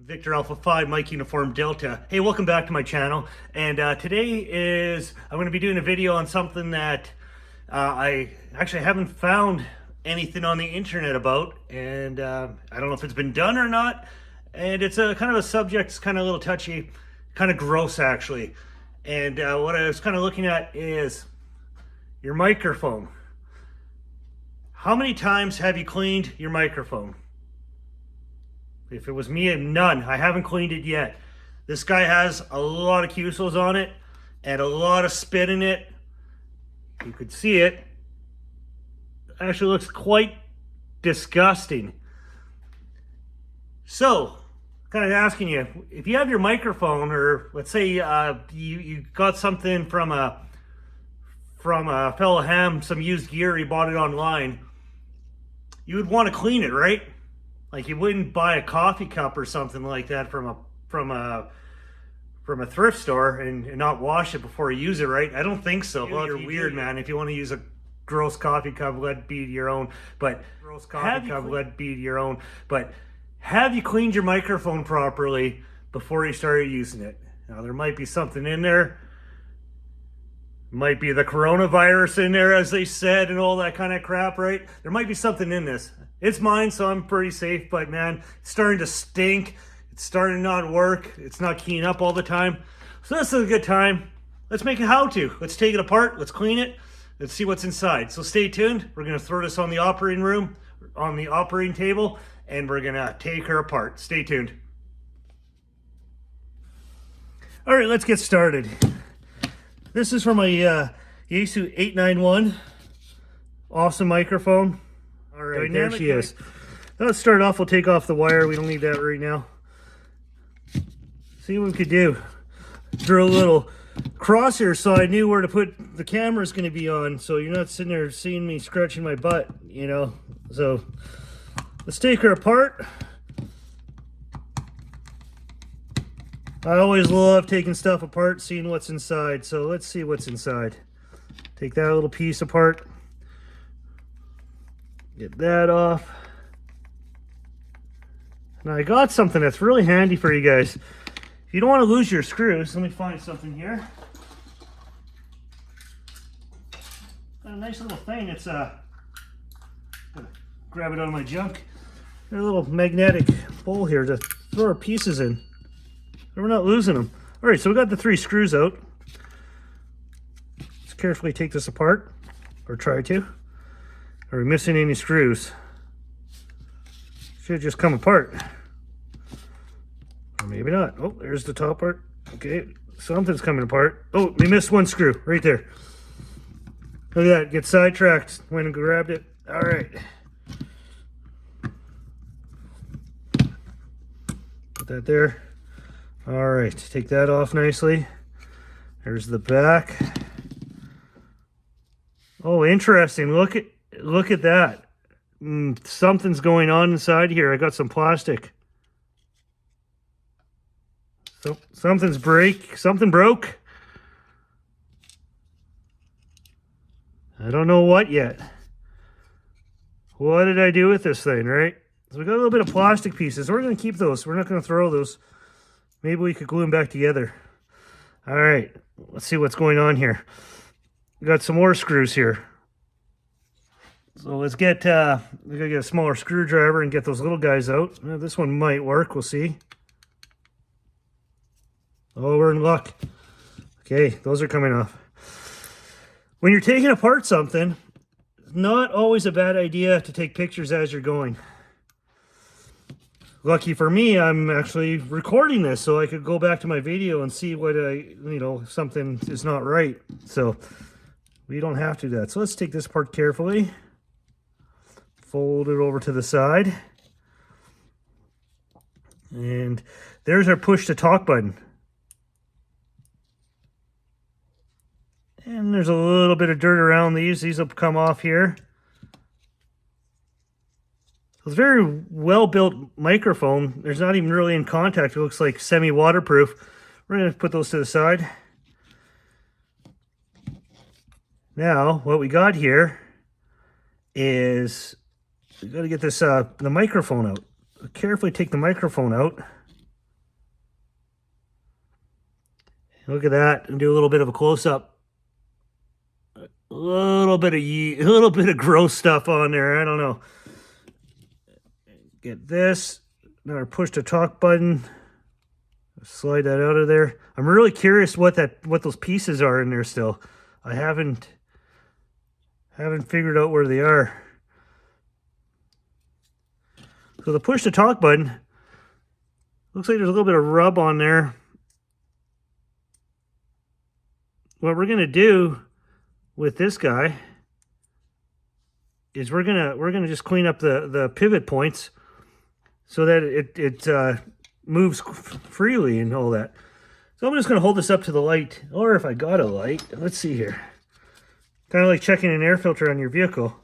Victor Alpha 5, Mike Uniform Delta. Hey, welcome back to my channel. And today I'm going to be doing a video on something that I actually haven't found anything on the internet about. And I don't know if it's been done or not. And it's a kind of a subject, it's kind of a little touchy, kind of gross actually. And what I was kind of looking at is your microphone. How many times have you cleaned your microphone? If it was me, none. I haven't cleaned it yet. This guy has a lot of QSOs on it and a lot of spit in it. You could see it. It actually looks quite disgusting. So, kind of asking you, if you have your microphone, or let's say you got something from a fellow ham, some used gear, he bought it online, you would want to clean it, right? Like you wouldn't buy a coffee cup or something like that from a thrift store and not wash it before you use it, right? I don't think so. Well, you're weird, man. If you want to use a gross coffee cup, let it be your own. But have you cleaned your microphone properly before you started using it? Now there might be something in there. Might be the coronavirus in there, as they said, and all that kind of crap, right? There might be something in this. It's mine, so I'm pretty safe, but man, it's starting to stink. It's starting to not work. It's not keying up all the time. So this is a good time. Let's make a how-to. Let's take it apart. Let's clean it. Let's see what's inside. So stay tuned. We're going to throw this on the operating room, on the operating table, and we're going to take her apart. Stay tuned. All right, let's get started. This is from a Yaesu 891. Awesome microphone. All right, there she is. Let's start off. We'll take off the wire. We don't need that right now. See what we could do. Drill a little crosshair so I knew where to put the camera's going to be on, so you're not sitting there seeing me scratching my butt, you know. So let's take her apart. I always love taking stuff apart, seeing what's inside. So let's see what's inside. Take that little piece apart. Get that off. Now I got something that's really handy for you guys. If you don't want to lose your screws, let me find something here. Got a nice little thing. It's grab it out of my junk. Got a little magnetic bowl here to throw our pieces in. So we're not losing them. All right, so we got the 3 screws out. Let's carefully take this apart, or try to. Are we missing any screws? Should just come apart. Or maybe not. Oh, there's the top part. Okay, something's coming apart. Oh, we missed 1 screw right there. Look at that, get sidetracked when I grabbed it. All right. Put that there. All right, take that off nicely. There's the back. Oh, interesting. Look at that. Something's going on inside here. I got some plastic. So something broke. I don't know what yet. What did I do with this thing, right? So we got a little bit of plastic pieces. We're going to keep those. We're not going to throw those. Maybe we could glue them back together. All right, let's see what's going on here. We got some more screws here. So let's get, we gotta get a smaller screwdriver and get those little guys out. This one might work, we'll see. Oh, we're in luck. Okay, those are coming off. When you're taking apart something, it's not always a bad idea to take pictures as you're going. Lucky for me, I'm actually recording this so I could go back to my video and see what if something is not right. So we don't have to do that. So let's take this part carefully. Fold it over to the side. And there's our push to talk button. And there's a little bit of dirt around these. These will come off here. It's a very well-built microphone. There's not even really in contact. It looks like semi-waterproof. We're going to put those to the side. Now, what we got here is we got to get this the microphone out. Carefully take the microphone out. Look at that, and do a little bit of a close-up. A little bit of gross stuff on there. I don't know. Get this. Now I push the talk button. Slide that out of there. I'm really curious what those pieces are in there still. I haven't figured out where they are. So the push to talk button, looks like there's a little bit of rub on there. What we're gonna do with this guy is we're gonna just clean up the pivot points so that it moves freely and all that. So I'm just gonna hold this up to the light, or if I got a light, let's see here. Kind of like checking an air filter on your vehicle.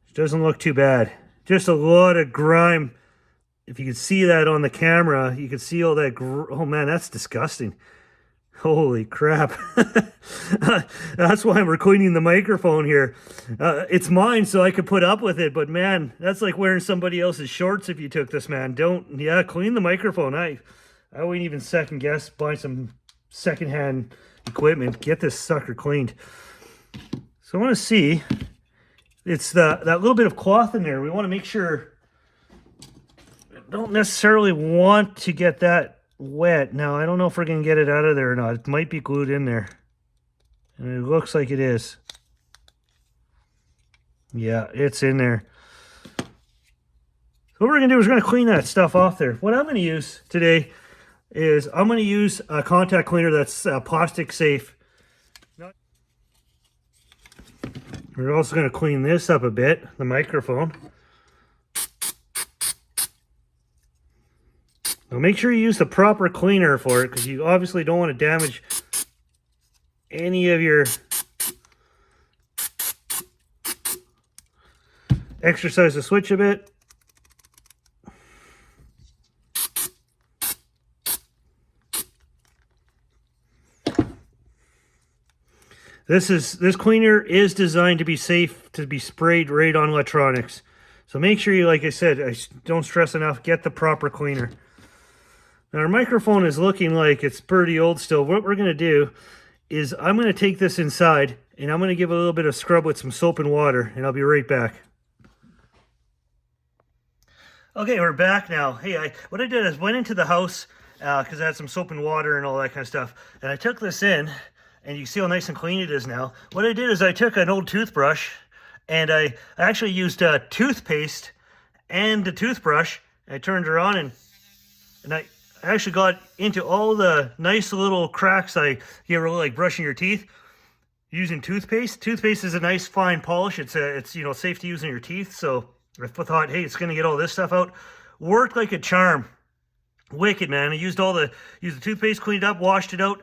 It doesn't look too bad. Just a lot of grime. If you could see that on the camera, you could see all that. Oh man, that's disgusting. Holy crap. That's why we're cleaning the microphone here. It's mine, so I could put up with it, but man, that's like wearing somebody else's shorts if you took this, man. Clean the microphone. I wouldn't even second guess buying some secondhand equipment. Get this sucker cleaned. So I want to see, it's that little bit of cloth in there. We want to make sure, don't necessarily want to get that wet. Now, I don't know if we're going to get it out of there or not. It might be glued in there. And it looks like it is. Yeah, it's in there. So what we're going to do is we're going to clean that stuff off there. What I'm going to use today is I'm going to use a contact cleaner that's plastic safe. We're also going to clean this up a bit, the microphone. Now make sure you use the proper cleaner for it, because you obviously don't want to damage any of your exercise the switch a bit. This cleaner is designed to be safe, to be sprayed right on electronics. So make sure you, like I said, I don't stress enough, get the proper cleaner. Now our microphone is looking like it's pretty old still. What we're going to do is I'm going to take this inside and I'm going to give it a little bit of scrub with some soap and water, and I'll be right back. Okay, we're back now. Hey, what I did is went into the house because I had some soap and water and all that kind of stuff. And I took this in, and you see how nice and clean it is now. What I did is I took an old toothbrush and I actually used toothpaste and the toothbrush. And I turned her on and I actually got into all the nice little cracks you ever like brushing your teeth using toothpaste. Toothpaste is a nice fine polish. It's safe to use in your teeth. So I thought, hey, it's gonna get all this stuff out. Worked like a charm. Wicked, man. I used the toothpaste, cleaned it up, washed it out,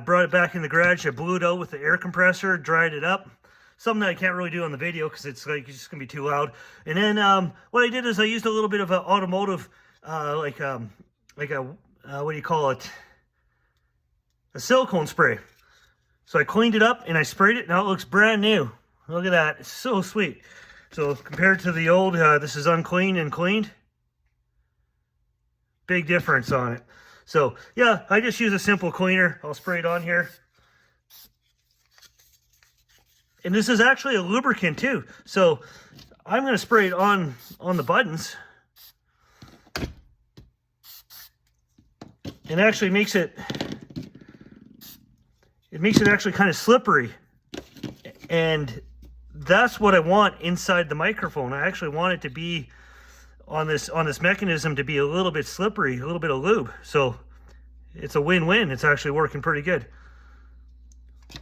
brought it back in the garage. I blew it out with the air compressor, dried it up. Something that I can't really do on the video because it's just gonna be too loud. And then what I did is I used a little bit of an automotive what do you call it? A silicone spray. So I cleaned it up and I sprayed it. Now it looks brand new. Look at that. It's so sweet. So compared to the old, this is unclean and cleaned. Big difference on it. So yeah, I just use a simple cleaner. I'll spray it on here. And this is actually a lubricant too. So I'm going to spray it on the buttons. And actually makes it actually kind of slippery. And that's what I want inside the microphone. I actually want it to be on this mechanism to be a little bit slippery, a little bit of lube. So it's a win-win. It's actually working pretty good.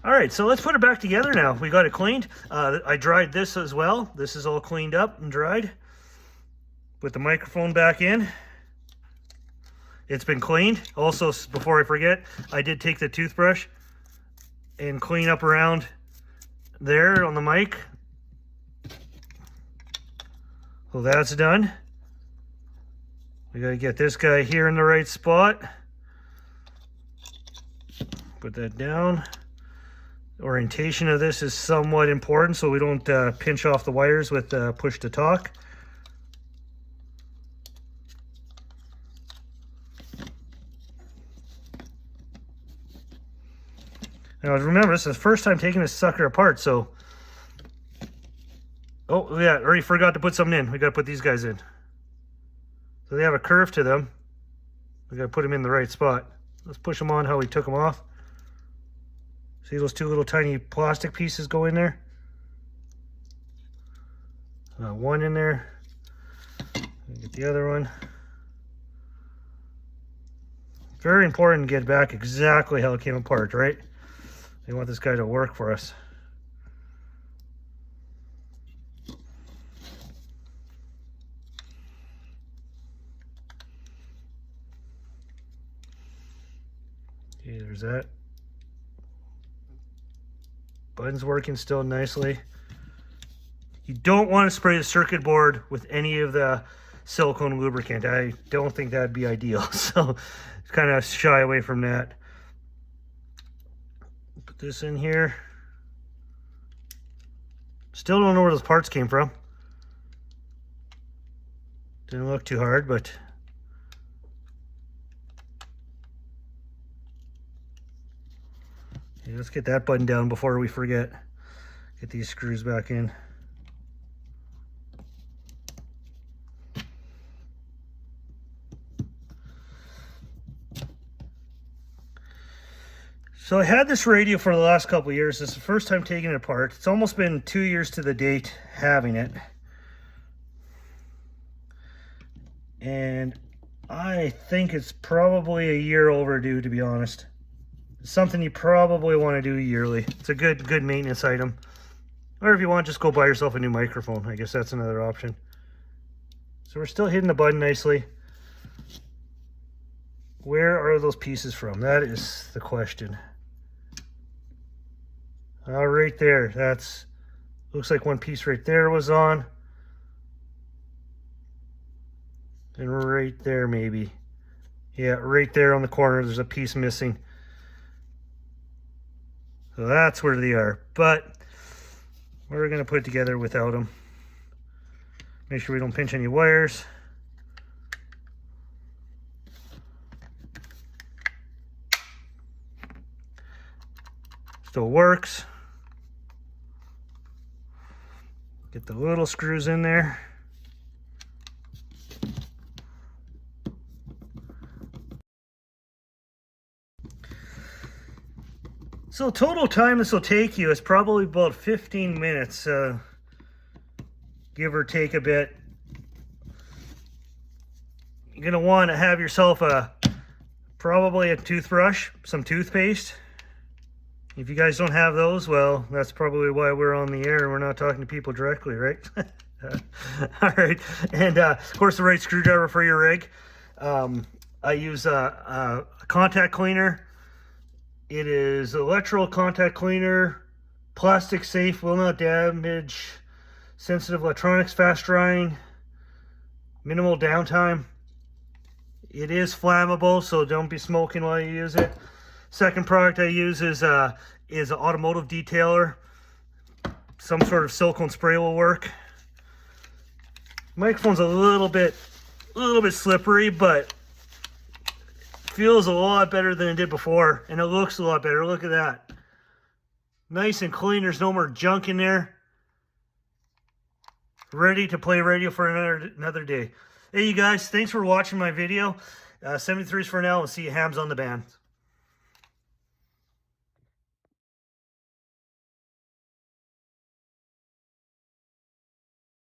All right, so let's put it back together now. We got it cleaned. I dried this as well. This is all cleaned up and dried. Put the microphone back in. It's been cleaned. Also, before I forget, I did take the toothbrush and clean up around there on the mic. Well, that's done. We gotta get this guy here in the right spot. Put that down. Orientation of this is somewhat important so we don't pinch off the wires with push to talk. Now remember, this is the first time taking this sucker apart, so... Oh, yeah, already forgot to put something in. We got to put these guys in. So they have a curve to them. We got to put them in the right spot. Let's push them on how we took them off. See those two little tiny plastic pieces go in there? One in there. Get the other one. Very important to get back exactly how it came apart, right? We want this guy to work for us. Okay, there's that. Button's working still nicely. You don't want to spray the circuit board with any of the silicone lubricant. I don't think that'd be ideal, so kind of shy away from that. Put this in here. Still don't know where those parts came from. Didn't look too hard, but yeah, let's get that button down before we forget. Get these screws back in. So I had this radio for the last couple of years. This is the first time taking it apart. It's almost been 2 years to the date having it. And I think it's probably a year overdue, to be honest. It's something you probably want to do yearly. It's a good maintenance item. Or if you want, just go buy yourself a new microphone. I guess that's another option. So we're still hitting the button nicely. Where are those pieces from? That is the question. Right there. That's looks like one piece right there was on. And right there maybe. Yeah, right there on the corner there's a piece missing. So that's where they are. But we're going to put it together without them. Make sure we don't pinch any wires. Still works. Get the little screws in there. So total time this will take you is probably about 15 minutes, give or take a bit. You're going to want to have yourself probably a toothbrush, some toothpaste. If you guys don't have those, well, that's probably why we're on the air and we're not talking to people directly, right? All right, and of course the right screwdriver for your rig. I use a contact cleaner. It is electrical contact cleaner, plastic safe, will not damage sensitive electronics, fast drying, minimal downtime. It is flammable, so don't be smoking while you use it. Second product I use is an automotive detailer. Some sort of silicone spray will work. Microphone's a little bit slippery, but feels a lot better than it did before, and it looks a lot better. Look at that. Nice and clean. There's no more junk in there. Ready to play radio for another day. Hey, you guys, thanks for watching my video. 73s for now. We'll see you hams on the band.